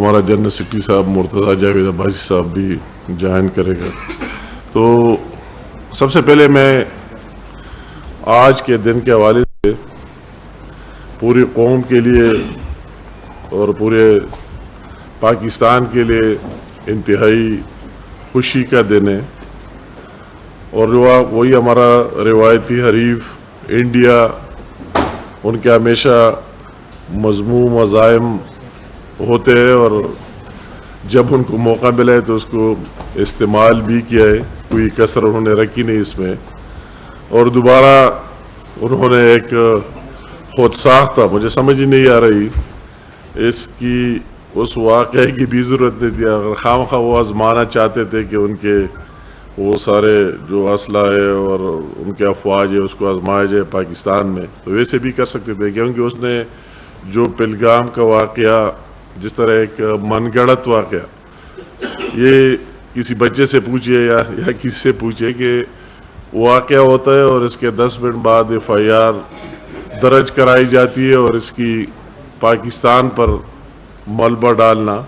ہمارا general secretary صاحب مرتضیٰ جاوید عباسی صاحب بھی جوائن کرے گا. تو سب سے پہلے میں آج کے دن کے حوالے سے پوری قوم کے لیے اور پورے پاکستان کے لیے انتہائی خوشی کا دن ہے. اور وہی ہمارا روایتی حریف انڈیا، ان کے ہمیشہ مذموم مزاحم ہوتے ہیں اور جب ان کو موقع ملا ہے تو اس کو استعمال بھی کیا ہے، کوئی کسر انہوں نے رکھی نہیں اس میں. اور دوبارہ انہوں نے ایک خود ساختہ، مجھے سمجھ ہی نہیں آ رہی اس کی، اس واقعے کی بھی ضرورت نہیں تھی. اگر خواہ وہ آزمانا چاہتے تھے کہ ان کے وہ سارے جو اسلحہ ہے اور ان کے افواج ہے اس کو آزمایا جائے پاکستان میں، تو ویسے بھی کر سکتے تھے. کیونکہ اس نے جو پہلگام کا واقعہ، جس طرح ایک من گڑت واقعہ، یہ کسی بچے سے پوچھئے یا کسی سے پوچھئے کہ واقعہ ہوتا ہے اور اس کے 10 منٹ بعد FIR درج کرائی جاتی ہے اور اس کی پاکستان پر ملبہ ڈالنا،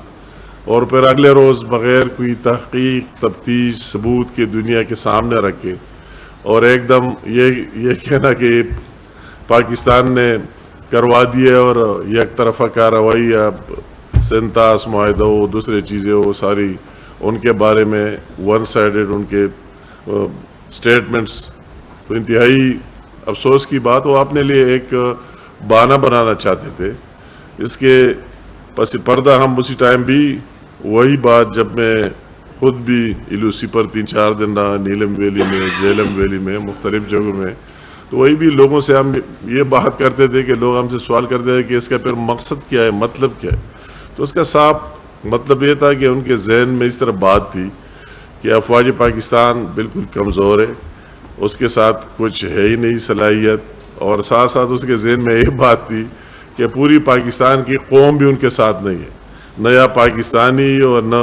اور پھر اگلے روز بغیر کوئی تحقیق تفتیش ثبوت کے دنیا کے سامنے رکھے اور ایک دم یہ کہنا کہ پاکستان نے کروا دیے اور یک طرفہ کارروائی، اب سنتاس معاہدہ ہو دوسرے چیزیں ہو ساری ان کے بارے میں ون سائیڈڈ ان کے سٹیٹمنٹس. تو انتہائی افسوس کی بات، وہ اپنے لیے ایک بہانہ بنانا چاہتے تھے. اس کے پس پردہ ہم اسی ٹائم بھی وہی بات، جب میں خود بھی ایلوسی پر 3-4 دن رہا، نیلم ویلی میں، جیلم ویلی میں، مختلف جگہوں میں، تو وہی بھی لوگوں سے ہم یہ بات کرتے تھے کہ لوگ ہم سے سوال کرتے تھے کہ اس کا پھر مقصد کیا ہے، مطلب کیا ہے. تو اس کا صاف مطلب یہ تھا کہ ان کے ذہن میں اس طرح بات تھی کہ افواج پاکستان بالکل کمزور ہے، اس کے ساتھ کچھ ہے ہی نہیں صلاحیت، اور ساتھ ساتھ اس کے ذہن میں یہ بات تھی کہ پوری پاکستان کی قوم بھی ان کے ساتھ نہیں ہے، نہ یا پاکستانی اور نہ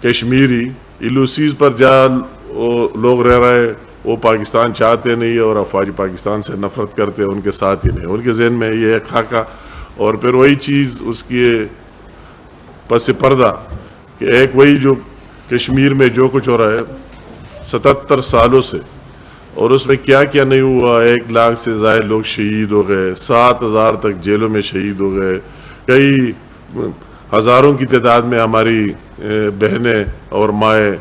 کشمیری. ایلوسیز پر جہاں لوگ رہ رہے وہ پاکستان چاہتے نہیں اور افواج پاکستان سے نفرت کرتے، ان کے ساتھ ہی نہیں. ان کے ذہن میں یہ ایک خاکہ، اور پھر وہی چیز اس کی پس پردہ کہ ایک وہی جو کشمیر میں جو کچھ ہو رہا ہے 77 سالوں سے، اور اس میں کیا کیا نہیں ہوا. 1 لاکھ سے زائد لوگ شہید ہو گئے، 7,000 تک جیلوں میں شہید ہو گئے، کئی ہزاروں کی تعداد میں ہماری بہنیں اور مائیں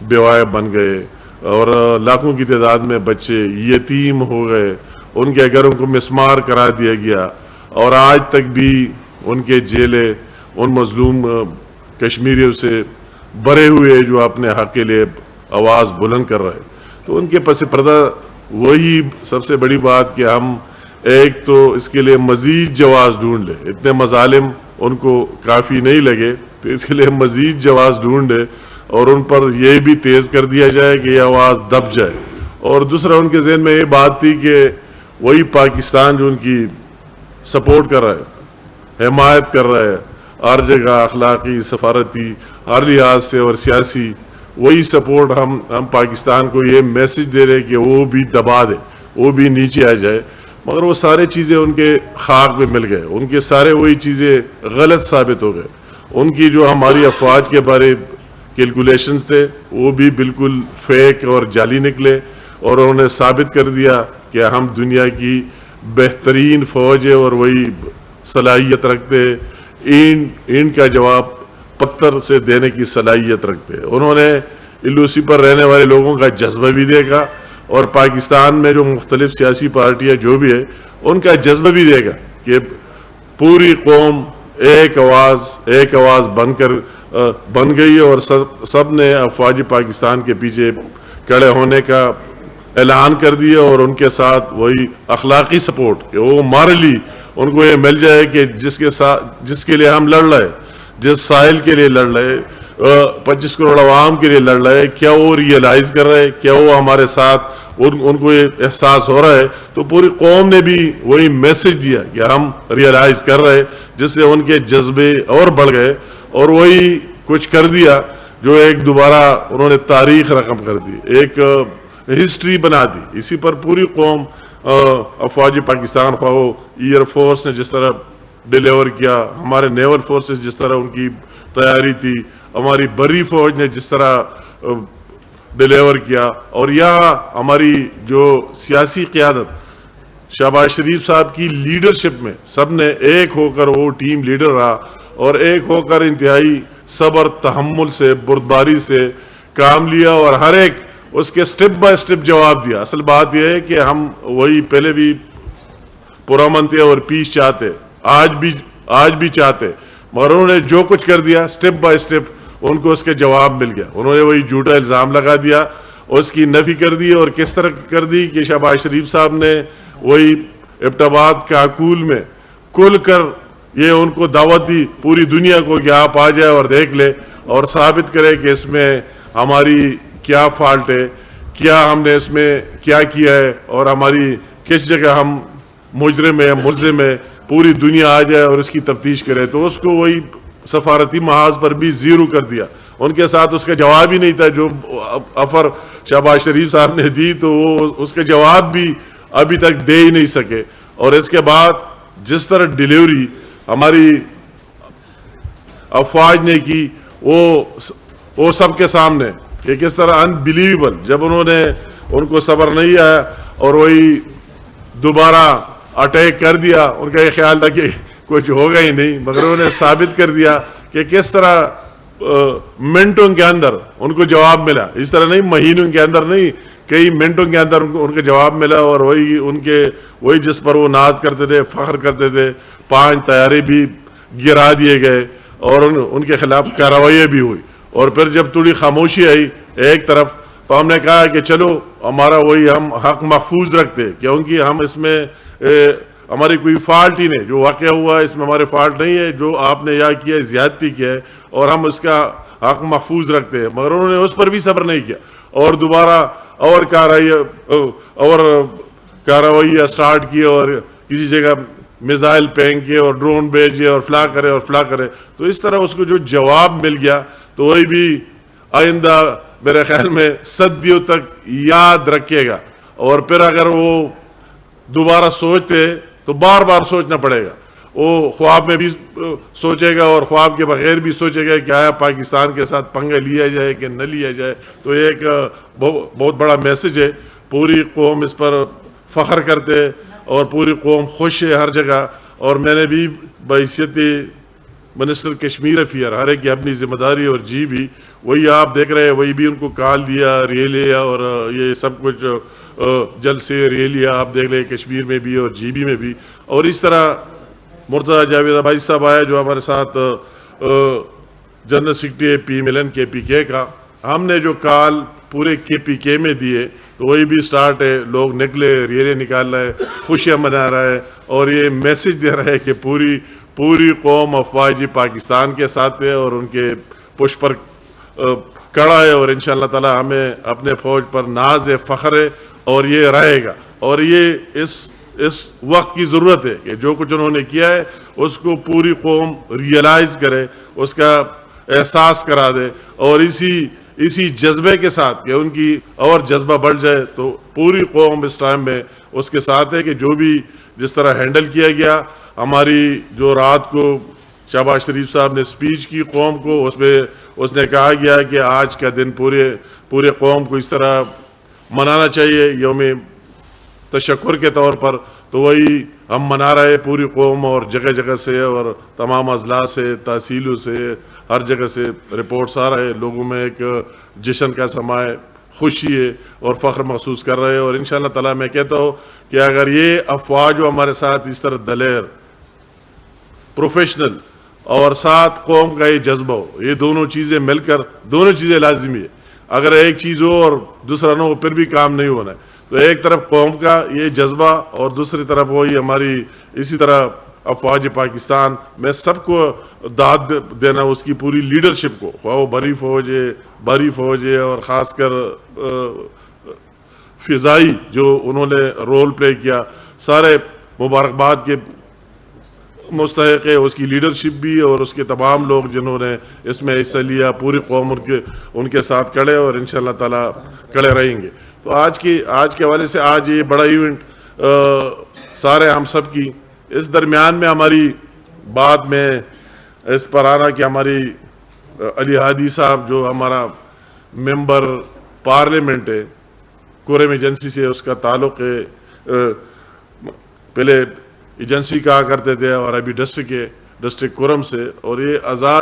بیوائے بن گئے، اور لاکھوں کی تعداد میں بچے یتیم ہو گئے، ان کے گھروں کو مسمار کرا دیا گیا. اور آج تک بھی ان کے جیلیں ان مظلوم کشمیریوں سے بھرے ہوئے جو اپنے حق کے لیے آواز بلند کر رہے. تو ان کے پس پردہ وہی سب سے بڑی بات کہ ہم ایک تو اس کے لیے مزید جواز ڈھونڈ لیں، اتنے مظالم ان کو کافی نہیں لگے تو اس کے لیے مزید جواز ڈھونڈے اور ان پر یہ بھی تیز کر دیا جائے کہ یہ آواز دب جائے. اور دوسرا ان کے ذہن میں یہ بات تھی کہ وہی پاکستان جو ان کی سپورٹ کر رہا ہے، حمایت کر رہا ہے ہر جگہ، اخلاقی، سفارتی، ہر لحاظ سے اور سیاسی، وہی سپورٹ ہم پاکستان کو یہ میسج دے رہے کہ وہ بھی دبا دے، وہ بھی نیچے آ جائے. مگر وہ سارے چیزیں ان کے خاک میں مل گئے، ان کے سارے وہی چیزیں غلط ثابت ہو گئے. ان کی جو ہماری افواج کے بارے کیلکولیشن تھے وہ بھی بالکل فیک اور جعلی نکلے، اور انہوں نے ثابت کر دیا کہ ہم دنیا کی بہترین فوج ہے اور وہی صلاحیت رکھتے، اینٹ کا جواب پتھر سے دینے کی صلاحیت رکھتے. انہوں نے ایلوسی پر رہنے والے لوگوں کا جذبہ بھی دیکھا، اور پاکستان میں جو مختلف سیاسی پارٹیاں جو بھی ہے ان کا جذبہ بھی دیکھا کہ پوری قوم ایک آواز بن گئی اور سب نے افواج پاکستان کے پیچھے کھڑے ہونے کا اعلان کر دیا، اور ان کے ساتھ وہی اخلاقی سپورٹ کہ وہ مارلی ان کو یہ مل جائے کہ جس کے لیے ہم لڑ رہے، جس ساحل کے لیے لڑ رہے، 25 کروڑ عوام کے لیے لڑ رہے، کیا وہ ریئلائز کر رہے، کیا وہ ہمارے ساتھ ان کو یہ احساس ہو رہا ہے. تو پوری قوم نے بھی وہی میسج دیا کہ ہم ریئلائز کر رہے، جس سے ان کے جذبے اور بڑھ گئے اور وہی کچھ کر دیا جو ایک دوبارہ انہوں نے تاریخ رقم کر دی، ایک ہسٹری بنا دی. اسی پر پوری قوم افواج پاکستان خواہ ایئر فورس نے جس طرح ڈیلیور کیا، ہمارے نیول فورسز جس طرح ان کی تیاری تھی، ہماری بری فوج نے جس طرح ڈیلیور کیا، اور یہاں ہماری جو سیاسی قیادت شہباز شریف صاحب کی لیڈرشپ میں سب نے ایک ہو کر وہ ٹیم لیڈر رہا اور ایک ہو کر انتہائی صبر تحمل سے بردباری سے کام لیا اور ہر ایک اس کے سٹیپ بائی سٹیپ جواب دیا۔ اصل بات یہ ہے کہ ہم وہی پہلے بھی پرامن تھے اور پیس چاہتے، آج بھی چاہتے، مگر انہوں نے جو کچھ کر دیا سٹیپ بائی سٹیپ ان کو اس کے جواب مل گیا۔ انہوں نے وہی جھوٹا الزام لگا دیا، اس کی نفی کر دی، اور کس طرح کر دی کہ شہباز شریف صاحب نے وہی ابٹاباد کاکول میں کھل کر یہ ان کو دعوت دی پوری دنیا کو کہ آپ آ جائے اور دیکھ لے اور ثابت کرے کہ اس میں ہماری کیا فالٹ ہے، کیا ہم نے اس میں کیا کیا ہے، اور ہماری کس جگہ ہم مجرم ہے ملزم ہے، پوری دنیا آ جائے اور اس کی تفتیش کرے۔ تو اس کو وہی سفارتی محاذ پر بھی زیرو کر دیا، ان کے ساتھ اس کا جواب ہی نہیں تھا جو آفر شہباز شریف صاحب نے دی، تو وہ اس کے جواب بھی ابھی تک دے ہی نہیں سکے۔ اور اس کے بعد جس طرح ڈیلیوری ہماری افواج نے کی وہ سب کے سامنے کہ کس طرح انبیلیویبل، جب انہوں نے ان کو صبر نہیں آیا اور وہی دوبارہ اٹیک کر دیا، ان کا یہ خیال تھا کہ کچھ ہوگا ہی نہیں، مگر انہوں نے ثابت کر دیا کہ کس طرح منٹوں کے اندر ان کو جواب ملا، اس طرح نہیں مہینوں کے اندر نہیں، کئی منٹوں کے اندر ان کو جواب ملا، اور وہی جس پر وہ ناز کرتے تھے فخر کرتے تھے، 5 طیارے بھی گرا دیے گئے اور ان کے خلاف کارروائیاں بھی ہوئی۔ اور پھر جب تھوڑی خاموشی آئی ایک طرف، تو ہم نے کہا کہ چلو ہمارا وہی ہم حق محفوظ رکھتے، کیونکہ ہم اس میں ہماری کوئی فالٹ ہی نہیں، جو واقعہ ہوا ہے اس میں ہمارے فالٹ نہیں ہے، جو آپ نے یا کیا ہے زیادتی کیا ہے اور ہم اس کا حق محفوظ رکھتے ہیں، مگر انہوں نے اس پر بھی صبر نہیں کیا اور دوبارہ اور کارروائیاں سٹارٹ کی اور کسی جگہ میزائل پھینکے اور ڈرون بھیجے اور فلا کرے، تو اس طرح اس کو جو جواب مل گیا تو وہی بھی آئندہ میرے خیال میں صدیوں تک یاد رکھے گا۔ اور پھر اگر وہ دوبارہ سوچتے تو بار بار سوچنا پڑے گا، وہ خواب میں بھی سوچے گا اور خواب کے بغیر بھی سوچے گا کہ آیا پاکستان کے ساتھ پنگا لیا جائے کہ نہ لیا جائے۔ تو ایک بہت بڑا میسج ہے، پوری قوم اس پر فخر کرتے اور پوری قوم خوش ہے ہر جگہ۔ اور میں نے بھی بحیثیت منسٹر کشمیر افیئر، ہر ایک کی اپنی ذمہ داری اور جی بھی وہی آپ دیکھ رہے ہیں، وہی بھی ان کو کال دیا ریلیا اور یہ سب کچھ جلد سے ریلیا آپ دیکھ لیں کشمیر میں بھی اور جی بی میں بھی۔ اور اس طرح مرتضی جاوید بھائی صاحب آئے جو ہمارے ساتھ جنرل سیکرٹری پی ملن کے پی کے کا، ہم نے جو کال پورے کے پی کے میں دیے تو وہی بھی سٹارٹ ہے، لوگ نکلے ریلے نکال رہے، خوشیاں منا رہا ہے اور یہ میسج دے رہا ہے کہ پوری قوم افواج پاکستان کے ساتھ ہے اور ان کے پش پر کڑا ہے، اور انشاءاللہ تعالی ہمیں اپنے فوج پر ناز ہے، فخر ہے اور یہ رہے گا۔ اور یہ اس وقت کی ضرورت ہے کہ جو کچھ انہوں نے کیا ہے اس کو پوری قوم ریئلائز کرے، اس کا احساس کرا دے، اور اسی جذبے کے ساتھ کہ ان کی اور جذبہ بڑھ جائے، تو پوری قوم اس ٹائم میں اس کے ساتھ ہے کہ جو بھی جس طرح ہینڈل کیا گیا، ہماری جو رات کو شہباز شریف صاحب نے سپیچ کی قوم کو، اس نے کہا گیا کہ آج کا دن پورے قوم کو اس طرح منانا چاہیے یوم تشکر کے طور پر، تو وہی ہم منا رہے پوری قوم اور جگہ جگہ سے اور تمام اضلاع سے تحصیلوں سے ہر جگہ سے رپورٹس آ رہے، لوگوں میں ایک جشن کا سما ہے، خوشی ہے اور فخر محسوس کر رہے ہیں۔ اور انشاءاللہ تعالی میں کہتا ہوں کہ اگر یہ افواج جو ہمارے ساتھ اس طرح دلیر پروفیشنل اور ساتھ قوم کا یہ جذبہ ہو، یہ دونوں چیزیں مل کر، دونوں چیزیں لازمی ہے، اگر ایک چیز ہو اور دوسرا نہ ہو پھر بھی کام نہیں ہونا ہے۔ تو ایک طرف قوم کا یہ جذبہ اور دوسری طرف وہی ہماری اسی طرح افواج پاکستان میں سب کو داد دینا، اس کی پوری لیڈرشپ کو، وہ بری فوج ہے اور خاص کر فضائی جو انہوں نے رول پلے کیا، سارے مبارکباد کے مستحق ہے، اس کی لیڈرشپ بھی اور اس کے تمام لوگ جنہوں نے اس میں حصہ لیا، پوری قوم ان کے ساتھ کھڑے اور انشاءاللہ تعالی کھڑے رہیں گے۔ تو آج کے حوالے سے آج یہ بڑا ایونٹ سارے ہم سب کی، اس درمیان میں ہماری بعد میں اس پر آنا کہ ہماری علی ہادی صاحب جو ہمارا ممبر پارلیمنٹ ہے کورم ایجنسی سے، اس کا تعلق ہے، پہلے ایجنسی کہا کرتے تھے اور ابھی ڈسٹرکٹ کورم سے، اور یہ آزاد